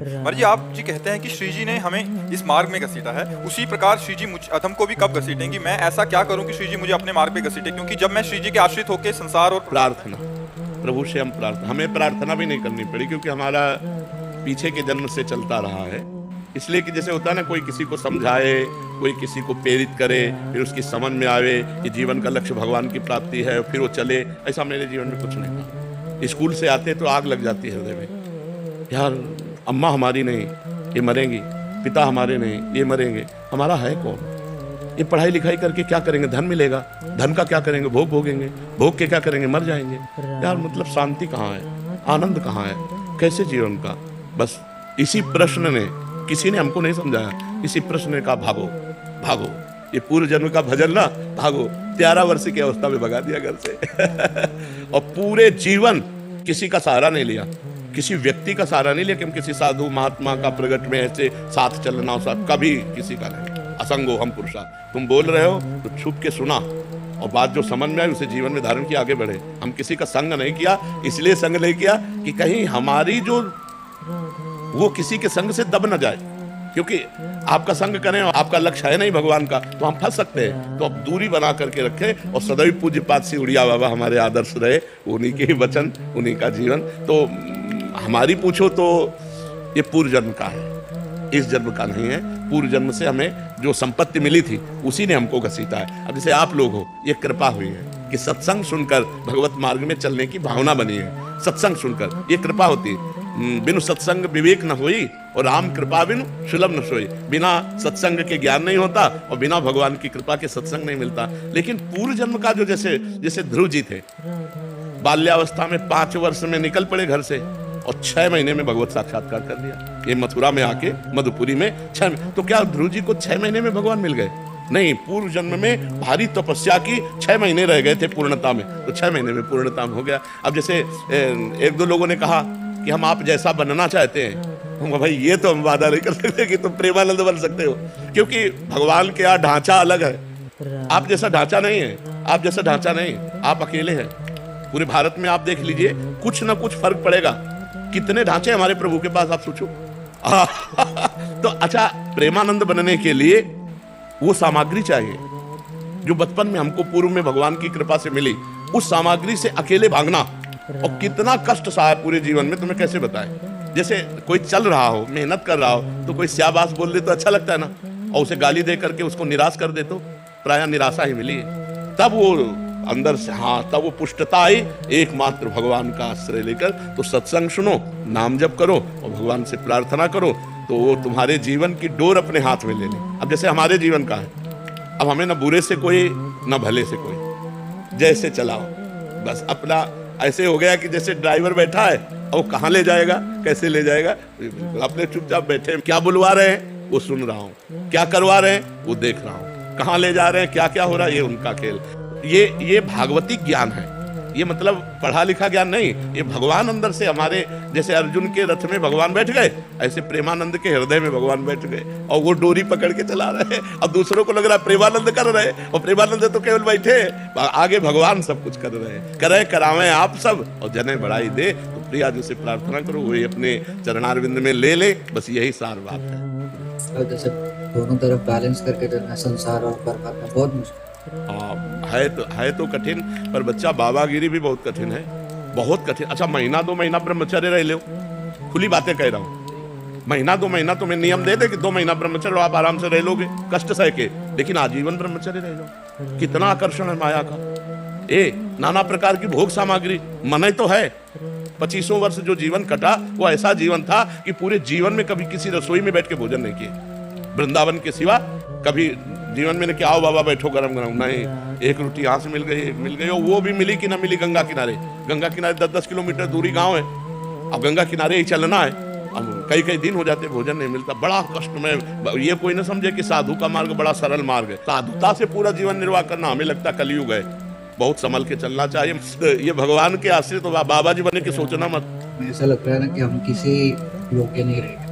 हैं। पर जी आप जी कहते हैं कि श्री जी ने हमें इस मार्ग में घसीटा है, उसी प्रकार श्री जी मुझ अधम को भी कब घसीटेंगी? मैं ऐसा क्या करूं कि श्री जी मुझे अपने मार्ग पे घसीटे? क्योंकि जब मैं श्री जी के आश्रित होकर संसार और प्रार्थना, प्रभु से हम प्रार्थना, हमें प्रार्थना भी नहीं करनी पड़ी क्योंकि हमारा पीछे के जन्म से चलता रहा है। इसलिए कि जैसे होता है ना, कोई किसी को समझाए, कोई किसी को प्रेरित करे, फिर उसकी समझ में आवे कि जीवन का लक्ष्य भगवान की प्राप्ति है, फिर वो चले, ऐसा मेरे जीवन में कुछ नहीं था। स्कूल से आते तो आग लग जाती है हृदय में, यार अम्मा हमारी नहीं, ये मरेंगी, पिता हमारे नहीं, ये मरेंगे, हमारा है कौन? ये पढ़ाई लिखाई करके क्या करेंगे? धन मिलेगा, धन का क्या करेंगे? भोग भोगेंगे, भोग के क्या करेंगे? मर जाएंगे। यार मतलब शांति कहाँ है, आनंद कहाँ है, कैसे जीवन का? बस इसी प्रश्न ने, किसी ने हमको नहीं समझाया, इसी प्रश्न ने कहा भागो भागो, ये पूर्व जन्म का भजन ना, भागो। 13 वर्ष की अवस्था में भगा दिया घर से और पूरे जीवन किसी का सहारा नहीं लिया, किसी व्यक्ति का सहारा नहीं लिया कि हम किसी साधु महात्मा का प्रगट में ऐसे साथ चलना हो, साथ कभी किसी का नहीं। असंगो हम पुरुषा, तुम बोल रहे हो तो छुप के सुना और बात जो समझ में आई उसे जीवन में धारण किया, आगे बढ़े। हम किसी का संग नहीं किया, इसलिए संग नहीं किया कि कहीं हमारी जो वो किसी के संग से दब न जाए, क्योंकि आपका संग करें और आपका लक्ष्य है नहीं भगवान का तो हम फंस सकते हैं। तो अब दूरी बना करके रखें और सदैव पूज्य पाद से उड़िया बाबा हमारे आदर्श रहे, उन्हीं के ही वचन, उन्हीं का जीवन। तो हमारी पूछो तो ये पूर्व जन्म का है, इस जन्म का नहीं है। पूर्व जन्म से हमें जो संपत्ति मिली थी उसी ने हमको घसीटा है। अब जैसे आप लोग हो, ये कृपा हुई है कि सत्संग सुनकर भगवत मार्ग में चलने की भावना बनी है। सत्संग सुनकर ये कृपा होती है। बिनु सत्संग विवेक न होई और राम कृपा बिनु सुलभ न सोई। बिना सत्संग के ज्ञान नहीं होता और बिना भगवान की कृपा के सत्संग नहीं मिलता। लेकिन पूर्व जन्म का जो जैसे ध्रुव जी थे, बाल्यावस्था में 5 वर्ष में निकल पड़े घर से और 6 महीने में भगवत साक्षात्कार कर लिया। ये मथुरा में आके मधुपुरी में 6 तो क्या ध्रुव जी को 6 महीने में भगवान मिल गए? नहीं, पूर्व जन्म में भारी तपस्या की, 6 महीने रह गए थे पूर्णता में, तो 6 महीने में पूर्णता हो गया। अब जैसे 1-2 लोगों ने कहा कि हम आप जैसा बनना चाहते हैं, हम भाई ये तो हम वादा नहीं कर सकते कि तुम प्रेमानंद बन सकते हो, क्योंकि भगवान के यहाँ ढांचा अलग है। आप जैसा ढांचा नहीं है, आप जैसा ढांचा नहीं, आप अकेले हैं। पूरे भारत में आप देख लीजिए, कुछ ना कुछ फर्क पड़ेगा। कितने ढांचे हमारे प्रभु के पास, आप सोचो। तो अच्छा, प्रेमानंद बनने के लिए वो सामग्री चाहिए जो बचपन में हमको पूर्व में भगवान की कृपा से मिली। उस सामग्री से अकेले भागना और कितना कष्ट सहा है पूरे जीवन में, तुम्हें कैसे बताएं। जैसे कोई चल रहा हो, मेहनत कर रहा हो, तो कोई स्याबास बोल दे तो अच्छा लगता है ना, और उसे गाली दे करके उसको निराश कर दे तो प्रायः निराशा ही मिली है। तब वो अंदर से, हाँ, तब वो पुष्टता आई एकमात्र भगवान का आश्रय लेकर। तो सत्संग सुनो, नाम जप करो और भगवान से प्रार्थना करो, तो वो तुम्हारे जीवन की डोर अपने हाथ में ले ले। अब जैसे हमारे जीवन का है, अब हमें न बुरे से कोई न भले से कोई, जैसे चलाओ बस। अपना ऐसे हो गया कि जैसे ड्राइवर बैठा है और वो कहाँ ले जाएगा, कैसे ले जाएगा, अपने चुपचाप बैठे। क्या बुलवा रहे हैं वो सुन रहा हूँ, क्या करवा रहे हैं वो देख रहा हूँ, कहाँ ले जा रहे हैं, क्या क्या हो रहा है, ये उनका खेल। ये भागवती ज्ञान है। ये मतलब पढ़ा लिखा ज्ञान नहीं, ये भगवान अंदर से हमारे, जैसे अर्जुन के रथ में भगवान बैठ गए, ऐसे प्रेमानंद के हृदय में भगवान बैठ गए और वो डोरी पकड़ के चला रहे हैं। अब दूसरों को लग रहा है प्रेमानंद कर रहे हैं, और प्रेमानंद तो केवल बैठे, आगे भगवान सब कुछ कर रहे हैं। करे करावे आप सब और जने बढ़ाई दे। तो प्रिया जी से प्रार्थना करो, वही अपने चरणारविंद में ले ले, बस यही सार बात है। जैसे दोनों तरफ बैलेंस करके चलना, संसार और परमात्मा, बहुत मुश्किल है तो कठिन, पर बच्चा बाबागिरी भी बहुत कठिन है, बहुत कठिन। अच्छा, 1-2 महीना ब्रह्मचर्य रह लो, खुली बातें कह रहा हूँ। 1-2 महीना तुम्हें नियम दे दे कि 2 महीना ब्रह्मचर्य, आप आराम से रह लोगे कष्ट सह के, लेकिन आजीवन ब्रह्मचर्य रह लो। कितना आकर्षण है माया का, नाना प्रकार की भोग सामग्री, मन तो है। 25 वर्ष जो जीवन कटा वो ऐसा जीवन था कि पूरे जीवन में कभी किसी रसोई में बैठ के भोजन नहीं किए, वृंदावन के सिवा कभी जीवन में क्या आओ बाबा बैठो गरम गरम, नहीं। एक रोटी यहाँ से मिल गई और वो भी मिली कि ना मिली गंगा किनारे। 10-10 किलोमीटर दूरी गांव है, अब गंगा किनारे ही चलना है। अब कई दिन हो जाते भोजन नहीं मिलता, बड़ा कष्ट में। ये कोई ना समझे कि साधु का मार्ग बड़ा सरल मार्ग है। साधुता से पूरा जीवन निर्वाह करना, हमें लगता कलयुग है, बहुत संभल के चलना चाहिए। ये भगवान के आश्रित तो बाबा जी बने के सोचना मत। ऐसा लगता है ना कि हम किसी योग्य नहीं रहे,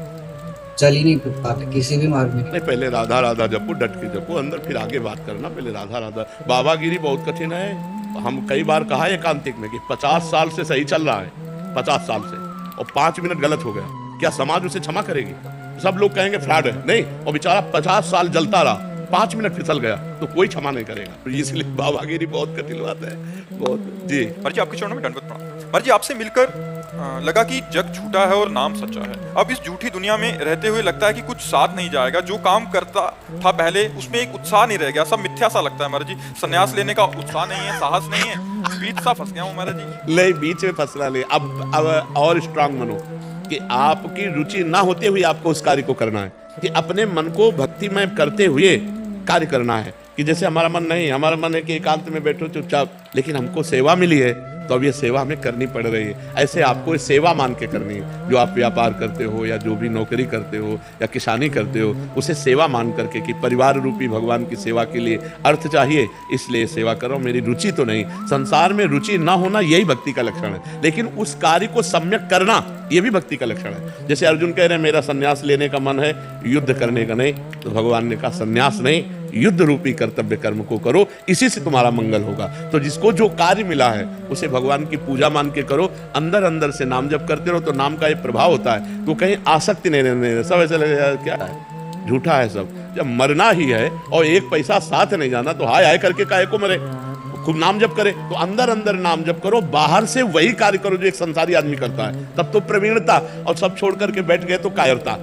चल ही नहीं पाते किसी भी मार्ग में। नहीं, पहले राधा राधा जपो, डट के जपो अंदर, फिर आगे बात करना। पहले राधा राधा। बाबागिरी बहुत कठिन है। हम कई बार कहा एकांतिक में कि 50 साल से सही चल रहा है, 50 साल से, और 5 मिनट गलत हो गया, क्या समाज उसे क्षमा करेगी? सब लोग कहेंगे फ्रॉड है, नहीं, और बेचारा 50 साल जलता रहा, 5 मिनट फिसल गया तो कोई क्षमा नहीं करेगा। इसलिए बाबागिरी बहुत कठिन बात है, बहुत। जी महाराज जी, आपके चरणों में दंडवत प्रणाम। महाराज जी, आपसे मिलकर लगा कि जग झूठा है और नाम सच्चा है। अब इस झूठी दुनिया में रहते हुए लगता है कि कुछ साथ नहीं जाएगा। जो काम करता था पहले उसमें एक उत्साह नहीं रह गया, सब मिथ्या सा लगता है महाराज जी। संन्यास लेने का उत्साह नहीं है, साहस नहीं है, बीच सा फंस गया हूँ महाराज जी। नहीं, बीच में फंसना नहीं, अब और स्ट्रांग बनो कि आपकी रुचि ना होते हुए आपको उस कार्य को करना है, कि अपने मन को भक्तिमय करते हुए कार्य करना है। कि जैसे हमारा मन नहीं, हमारा मन है कि एकांत में बैठो चुपचाप, लेकिन हमको सेवा मिली है तो अब ये सेवा हमें करनी पड़ रही है। ऐसे आपको सेवा मान के करनी है। जो आप व्यापार करते हो या जो भी नौकरी करते हो या किसानी करते हो, उसे सेवा मान करके कि परिवार रूपी भगवान की सेवा के लिए अर्थ चाहिए, इसलिए सेवा करो। मेरी रुचि तो नहीं, संसार में रुचि ना होना यही भक्ति का लक्षण है, लेकिन उस कार्य को सम्यक करना ये भी भक्ति का लक्षण है। जैसे अर्जुन कह रहे हैं मेरा संन्यास लेने का मन है, युद्ध करने का नहीं, तो भगवान ने कहा संन्यास नहीं, युद्ध रूपी कर्तव्य कर्म को करो, इसी से तुम्हारा मंगल होगा। तो जिसको जो कार्य मिला है उसे भगवान की पूजा मान के करो, अंदर अंदर से नाम जप करते रहो, तो नाम का एक प्रभाव होता है, तो कहीं आसक्ति नहीं रहने। सब ऐसे लगेगा क्या है, झूठा है सब। जब मरना ही है और एक पैसा साथ नहीं जाना, तो हाय हाय करके काहे को मरे, खूब नाम जप करे। तो अंदर अंदर नाम जप करो, बाहर से वही कार्य करो जो एक संसारी आदमी करता है, तब तो प्रवीणता। और सब छोड़ करके बैठ गए तो कायरता।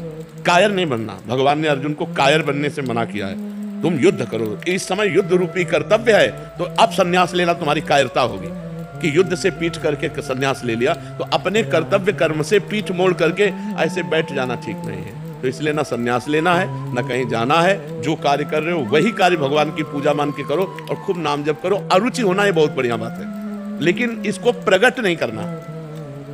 कायर नहीं बनना, भगवान ने अर्जुन को कायर बनने से मना किया है। तुम युद्ध करो, इस समय युद्ध रूपी कर्तव्य है, तो अब संन्यास लेना तुम्हारी कायरता होगी। कि युद्ध से पीठ करके संन्यास ले लिया, तो अपने कर्तव्य कर्म से पीठ मोड़ करके ऐसे बैठ जाना ठीक नहीं है। तो इसलिए ना संन्यास लेना है, ना कहीं जाना है। जो कार्य कर रहे हो वही कार्य भगवान की पूजा मान के करो और खूब नाम जप करो। अरुचि होना ये बहुत बढ़िया बात है, लेकिन इसको प्रकट नहीं करना।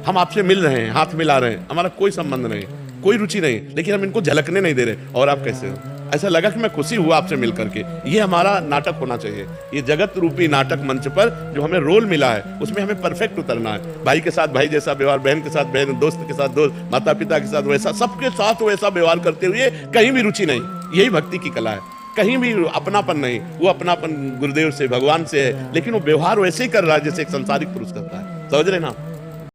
हम आपसे मिल रहे हैं, हाथ मिला रहे हैं, हमारा कोई संबंध नहीं, कोई रुचि नहीं, लेकिन हम इनको झलकने नहीं दे रहे। और आप कैसे हो, ऐसा लगा कि मैं खुशी हुआ आपसे मिल करके। ये हमारा नाटक होना चाहिए। ये जगत रूपी नाटक मंच पर जो हमें रोल मिला है, उसमें हमें परफेक्ट उतरना है। भाई के साथ भाई जैसा व्यवहार, बहन के साथ बहन, दोस्त के साथ दोस्त, माता पिता के साथ वैसा, सबके साथ वैसा व्यवहार करते हुए कहीं भी रुचि नहीं। यही भक्ति की कला है। कहीं भी अपनापन नहीं, वो अपनापन गुरुदेव से, भगवान से है, लेकिन वो व्यवहार वैसे ही कर रहा है जैसे एक संसारिक पुरुष करता है। समझ रहे ना?